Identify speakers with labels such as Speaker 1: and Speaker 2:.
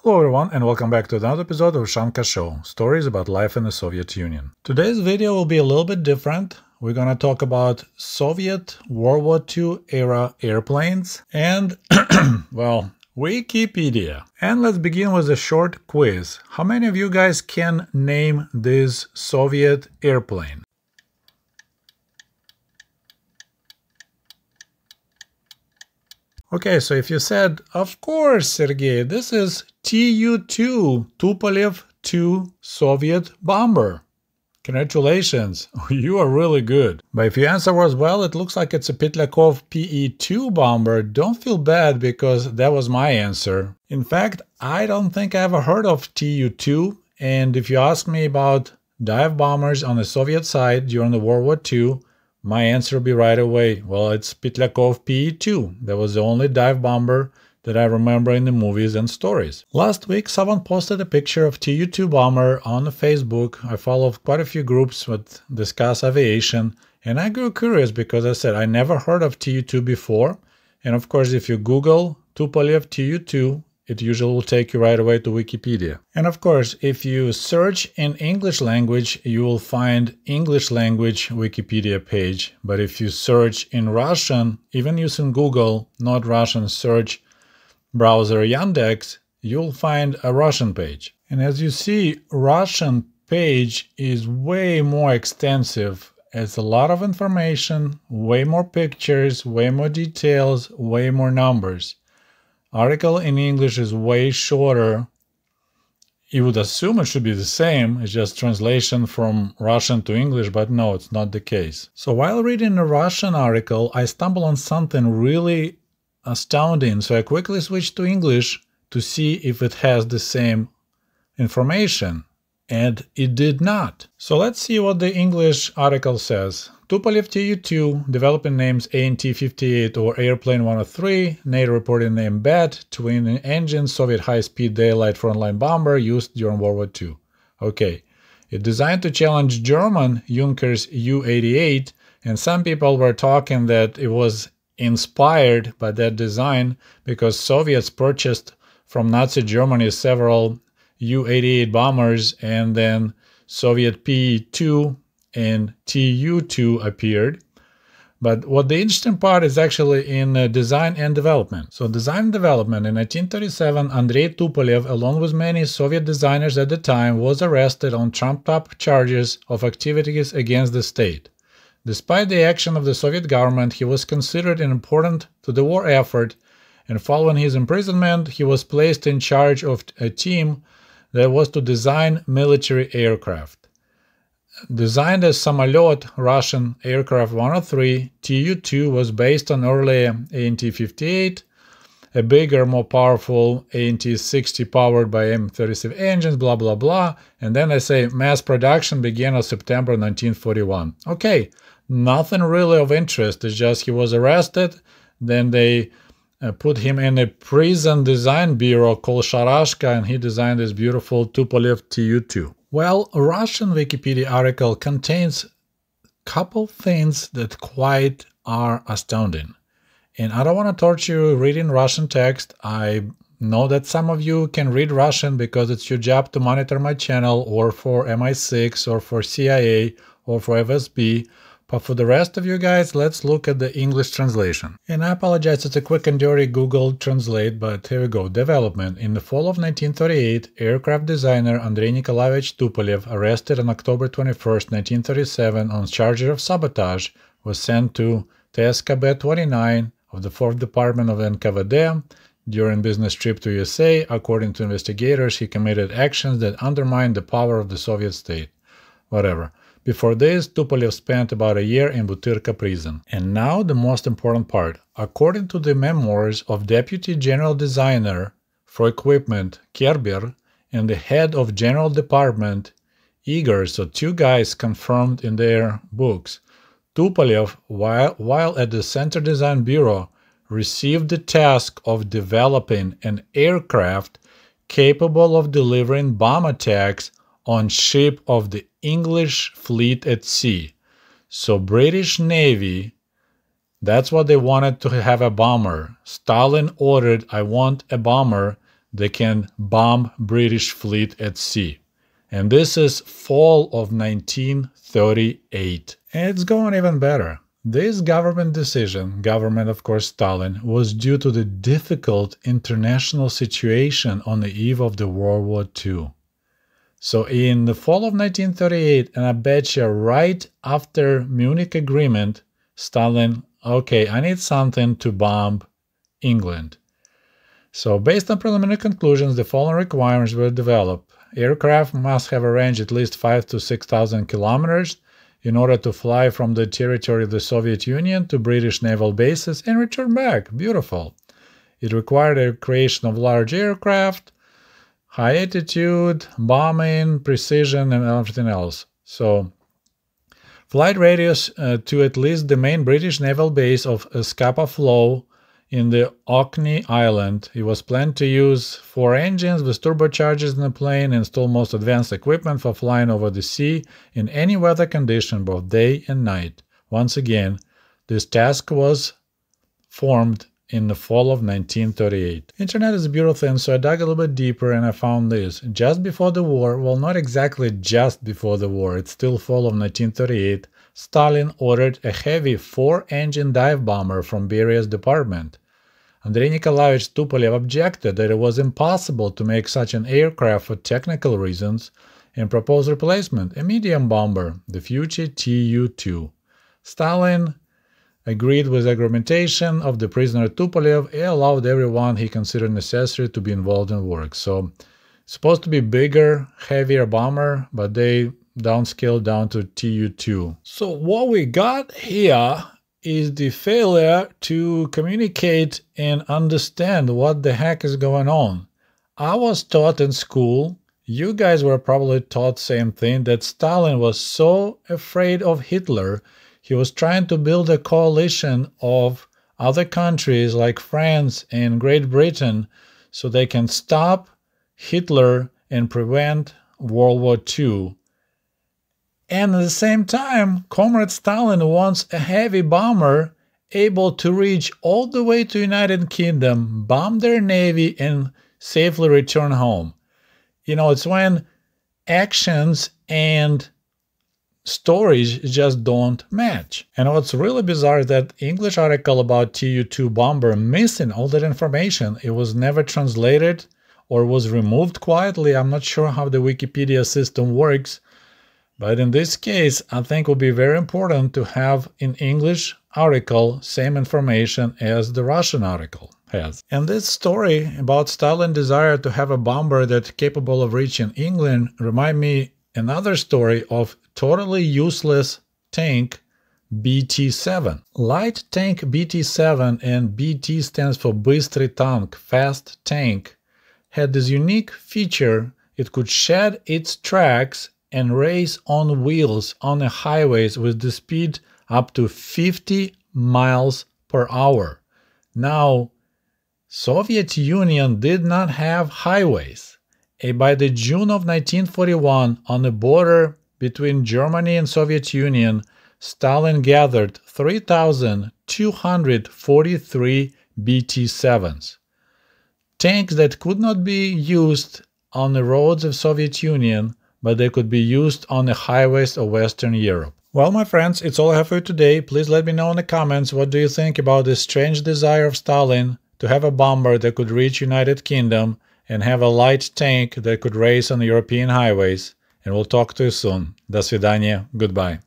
Speaker 1: Hello everyone and welcome back to another episode of Ushanka Show, stories about life in the Soviet Union. Today's video will be a little bit different. We're going to talk about Soviet World War II era airplanes and, well, Wikipedia. And let's begin with a short quiz. How many of you guys can name this Soviet airplane? Okay, so if you said, of course, Sergey, this is Tu-2, Tupolev 2 Soviet bomber. Congratulations, you are really good. But if your answer was, well, it looks like it's a Pityakov PE-2 bomber, don't feel bad because that was my answer. In fact, I don't think I ever heard of Tu-2, and if you ask me about dive bombers on the Soviet side during the World War II, my answer will be right away. Well, it's Pityakov PE-2. That was the only dive bomber that I remember in the movies and stories. Last week, someone posted a picture of Tu-2 bomber on Facebook. I follow quite a few groups that discuss aviation, and I grew curious because I said I never heard of Tu-2 before. And of course, if you Google Tupolev Tu-2, it usually will take you right away to Wikipedia. And of course, if you search in English language, you will find English language Wikipedia page. But if you search in Russian, even using Google, not Russian search browser Yandex, you'll find a Russian page. And as you see, Russian page is way more extensive. It's a lot of information, way more pictures, way more details, way more numbers. Article in English is way shorter. You would assume it should be the same, it's just translation from Russian to English, but no, it's not the case. So while reading the Russian article, I stumbled on something really astounding, so I quickly switched to English to see if it has the same information, and it did not. So let's see what the English article says. Tupolev Tu-2, developing names ANT-58 or Airplane 103, NATO reporting name BAT, twin-engine Soviet high-speed daylight frontline bomber used during World War II. Okay, it's designed to challenge German Junkers U-88, and some people were talking that it was inspired by that design because Soviets purchased from Nazi Germany several U-88 bombers, and then Soviet P-2 and Tu-2 appeared. But what the interesting part is actually in design and development. So design and development, in 1937, Andrei Tupolev, along with many Soviet designers at the time, was arrested on trumped-up charges of activities against the state. Despite the action of the Soviet government, he was considered important to the war effort, and following his imprisonment, he was placed in charge of a team that was to design military aircraft. Designed as Samolyot, Russian aircraft 103, Tu-2 was based on earlier ANT-58, a bigger, more powerful ANT-60 powered by M37 engines, blah blah blah, and then I say mass production began in September 1941. Okay, nothing really of interest, it's just he was arrested, then they put him in a prison design bureau called Sharashka, and he designed this beautiful Tupolev Tu-2. Well, a Russian Wikipedia article contains a couple things that quite are astounding. And I don't want to torture you reading Russian text. I know that some of you can read Russian because it's your job to monitor my channel, or for MI6, or for CIA, or for FSB. But for the rest of you guys, let's look at the English translation. And I apologize, it's a quick and dirty Google Translate, but here we go. Development. In the fall of 1938, aircraft designer Andrei Nikolaevich Tupolev, arrested on October 21, 1937 on charges of sabotage, was sent to TSKB 29 of the 4th Department of NKVD. During business trip to USA, according to investigators, he committed actions that undermined the power of the Soviet state. Whatever. Before this, Tupolev spent about a year in Butyrka prison. And now the most important part. According to the memoirs of Deputy General Designer for Equipment Kerber and the head of General Department Igor, so two guys confirmed in their books, Tupolev, while at the Center Design Bureau, received the task of developing an aircraft capable of delivering bomb attacks on ship of the English fleet at sea. So British Navy, that's what they wanted, to have a bomber. Stalin ordered, I want a bomber that can bomb British fleet at sea. And this is fall of 1938. And it's going even better. This government decision, government of course Stalin, was due to the difficult international situation on the eve of the World War II. So in the fall of 1938, and I bet you right after Munich Agreement, Stalin, okay, I need something to bomb England. So based on preliminary conclusions, the following requirements were developed. Aircraft must have a range at least 5,000 to 6,000 kilometers in order to fly from the territory of the Soviet Union to British naval bases and return back. Beautiful. It required a creation of large aircraft, high altitude, bombing, precision, and everything else. So, flight radius to at least the main British naval base of Scapa Flow in the Orkney Island. It was planned to use 4 engines with turbochargers in the plane and install most advanced equipment for flying over the sea in any weather condition, both day and night. Once again, this task was formed in the fall of 1938. Internet is a beautiful thing, so I dug a little bit deeper and I found this. Just before the war, well, not exactly just before the war, it's still fall of 1938, Stalin ordered a heavy 4-engine dive bomber from Beria's department. Andrei Nikolaevich Tupolev objected that it was impossible to make such an aircraft for technical reasons and proposed replacement, a medium bomber, the future Tu-2. Stalin agreed with the argumentation of the prisoner Tupolev and allowed everyone he considered necessary to be involved in work. So, supposed to be bigger, heavier bomber, but they downscaled down to Tu-2. So what we got here is the failure to communicate and understand what the heck is going on. I was taught in school, you guys were probably taught same thing, that Stalin was so afraid of Hitler, he was trying to build a coalition of other countries like France and Great Britain so they can stop Hitler and prevent World War II. And at the same time, Comrade Stalin wants a heavy bomber able to reach all the way to United Kingdom, bomb their navy, and safely return home. You know, it's when actions and stories just don't match. And what's really bizarre is that English article about Tu-2 bomber missing all that information. It was never translated or was removed quietly. I'm not sure how the Wikipedia system works. But in this case, I think it would be very important to have in English article same information as the Russian article has. And this story about Stalin's desire to have a bomber that's capable of reaching England remind me another story of totally useless tank BT-7. Light tank BT-7, and BT stands for Bysтрый tank, fast tank, had this unique feature: it could shed its tracks and race on wheels on the highways with the speed up to 50 miles per hour. Now, Soviet Union did not have highways. And by the June of 1941, on the border between Germany and Soviet Union, Stalin gathered 3,243 BT-7s. Tanks that could not be used on the roads of Soviet Union, but they could be used on the highways of Western Europe. Well, my friends, it's all I have for you today. Please let me know in the comments what do you think about this strange desire of Stalin to have a bomber that could reach United Kingdom and have a light tank that could race on the European highways. And we'll talk to you soon. До свидания. Goodbye.